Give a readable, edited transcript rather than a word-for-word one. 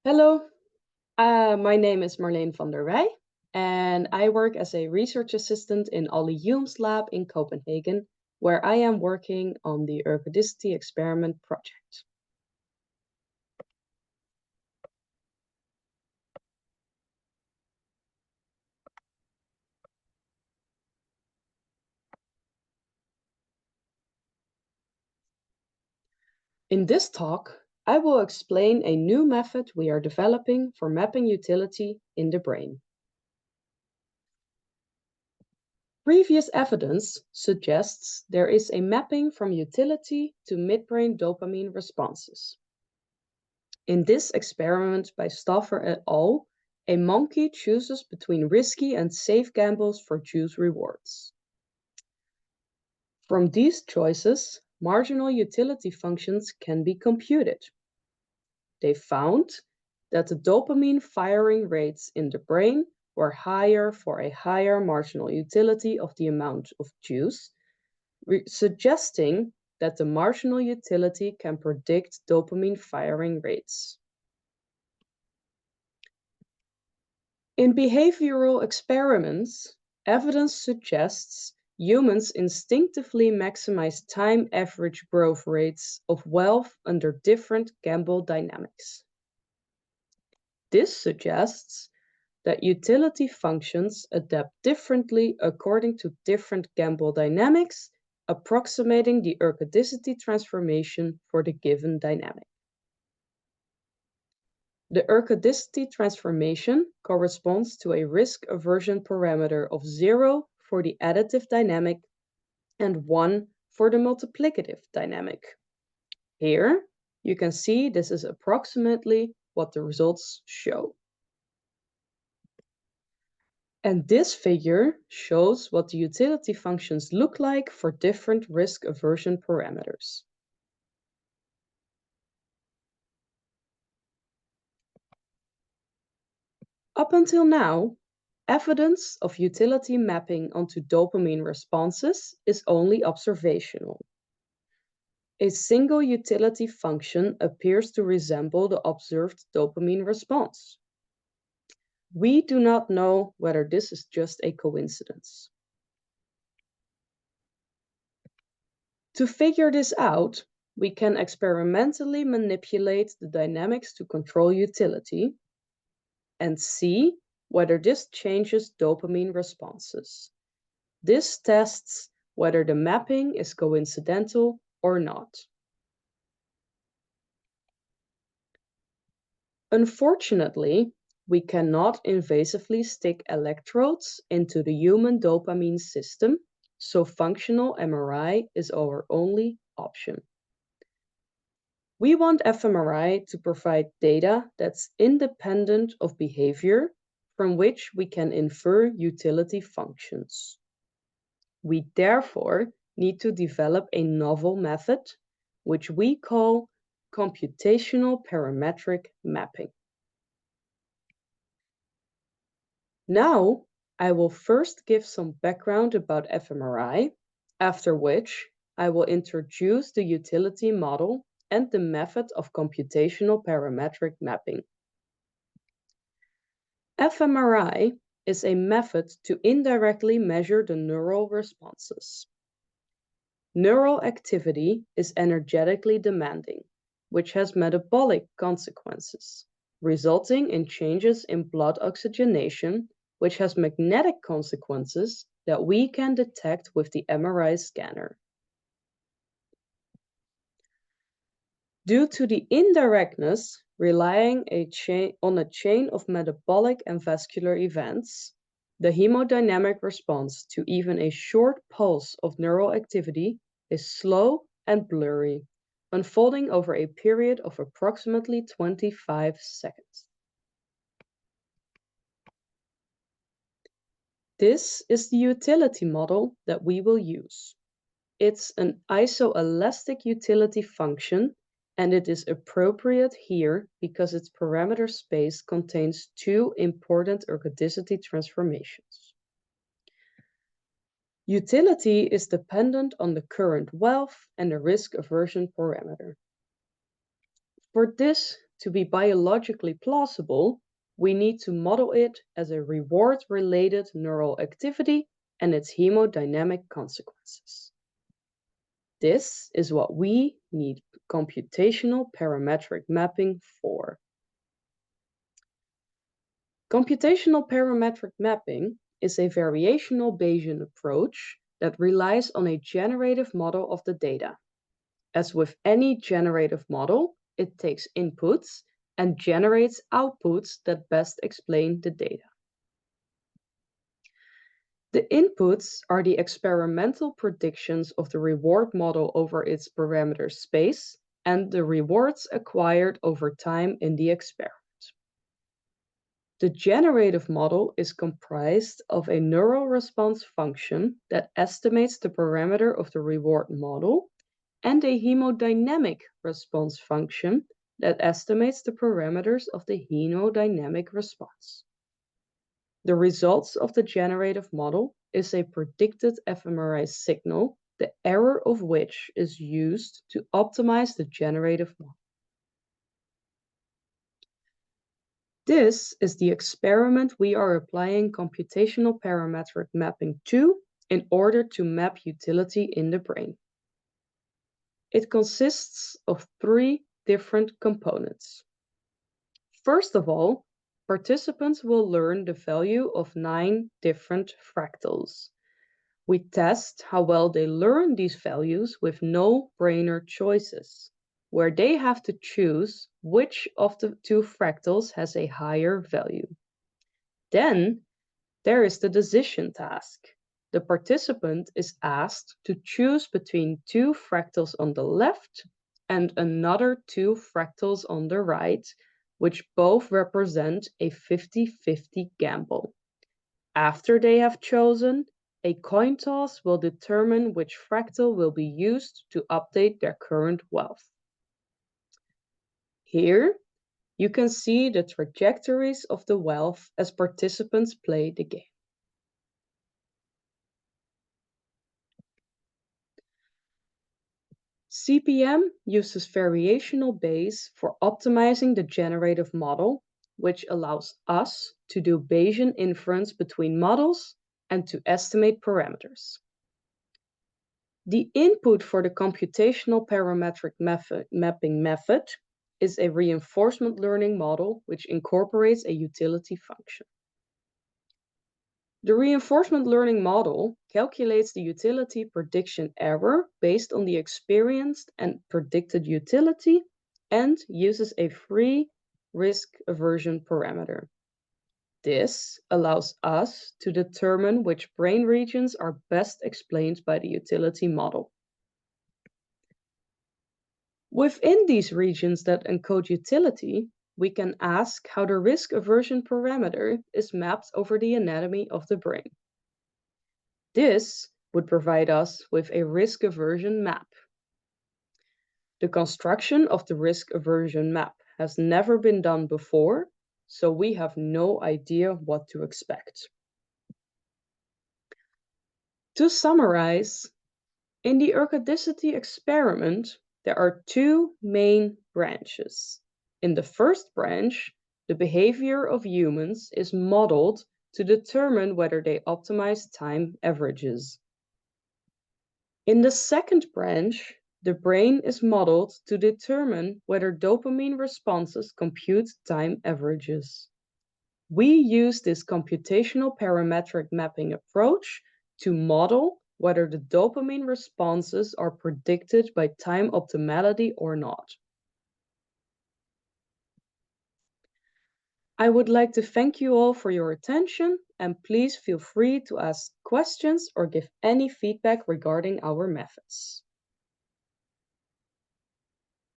Hello, my name is Marleen van der Weij, and I work as a research assistant in Ollie Hulme's lab in Copenhagen, where I am working on the Ergodicity experiment project. In this talk, I will explain a new method we are developing for mapping utility in the brain. Previous evidence suggests there is a mapping from utility to midbrain dopamine responses. In this experiment by Stauffer et al., a monkey chooses between risky and safe gambles for juice rewards. From these choices, marginal utility functions can be computed. They found that the dopamine firing rates in the brain were higher for a higher marginal utility of the amount of juice, suggesting that the marginal utility can predict dopamine firing rates. In behavioral experiments, evidence suggests humans instinctively maximize time average growth rates of wealth under different gamble dynamics. This suggests that utility functions adapt differently according to different gamble dynamics, approximating the ergodicity transformation for the given dynamic. The ergodicity transformation corresponds to a risk aversion parameter of 0 for the additive dynamic and 1 for the multiplicative dynamic. Here, you can see this is approximately what the results show. And this figure shows what the utility functions look like for different risk aversion parameters. Up until now, evidence of utility mapping onto dopamine responses is only observational. A single utility function appears to resemble the observed dopamine response. We do not know whether this is just a coincidence. To figure this out, we can experimentally manipulate the dynamics to control utility and see whether this changes dopamine responses. This tests whether the mapping is coincidental or not. Unfortunately, we cannot invasively stick electrodes into the human dopamine system, so functional MRI is our only option. We want fMRI to provide data that's independent of behavior, from which we can infer utility functions. We therefore need to develop a novel method, which we call computational parametric mapping. Now, I will first give some background about fMRI, after which I will introduce the utility model and the method of computational parametric mapping. fMRI is a method to indirectly measure the neural responses. Neural activity is energetically demanding, which has metabolic consequences, resulting in changes in blood oxygenation, which has magnetic consequences that we can detect with the MRI scanner. Due to the indirectness relying on a chain of metabolic and vascular events, the hemodynamic response to even a short pulse of neural activity is slow and blurry, unfolding over a period of approximately 25 seconds. This is the utility model that we will use. It's an isoelastic utility function, and it is appropriate here because its parameter space contains two important ergodicity transformations. Utility is dependent on the current wealth and the risk aversion parameter. For this, to be biologically plausible, we need to model it as a reward-related neural activity and its hemodynamic consequences. This is what we need computational parametric mapping for. Computational parametric mapping is a variational Bayesian approach that relies on a generative model of the data. As with any generative model, it takes inputs and generates outputs that best explain the data. The inputs are the experimental predictions of the reward model over its parameter space and the rewards acquired over time in the experiment. The generative model is comprised of a neural response function that estimates the parameter of the reward model and a hemodynamic response function that estimates the parameters of the hemodynamic response. The results of the generative model is a predicted fMRI signal, the error of which is used to optimize the generative model. This is the experiment we are applying computational parametric mapping to in order to map utility in the brain. It consists of 3 different components. First of all, participants will learn the value of 9 different fractals. We test how well they learn these values with no-brainer choices, where they have to choose which of the 2 fractals has a higher value. Then there is the decision task. The participant is asked to choose between 2 fractals on the left and another 2 fractals on the right, which both represent a 50-50 gamble. After they have chosen, a coin toss will determine which fractal will be used to update their current wealth. Here, you can see the trajectories of the wealth as participants play the game. CPM uses variational Bayes for optimizing the generative model, which allows us to do Bayesian inference between models and to estimate parameters. The input for the computational parametric mapping method is a reinforcement learning model which incorporates a utility function. The reinforcement learning model calculates the utility prediction error based on the experienced and predicted utility and uses a free risk aversion parameter. This allows us to determine which brain regions are best explained by the utility model. Within these regions that encode utility, we can ask how the risk aversion parameter is mapped over the anatomy of the brain. This would provide us with a risk aversion map. The construction of the risk aversion map has never been done before, so we have no idea what to expect. To summarize, in the ergodicity experiment, there are 2 main branches. In the first branch, the behavior of humans is modeled to determine whether they optimize time averages. In the second branch, the brain is modeled to determine whether dopamine responses compute time averages. We use this computational parametric mapping approach to model whether the dopamine responses are predicted by time optimality or not. I would like to thank you all for your attention, and please feel free to ask questions or give any feedback regarding our methods.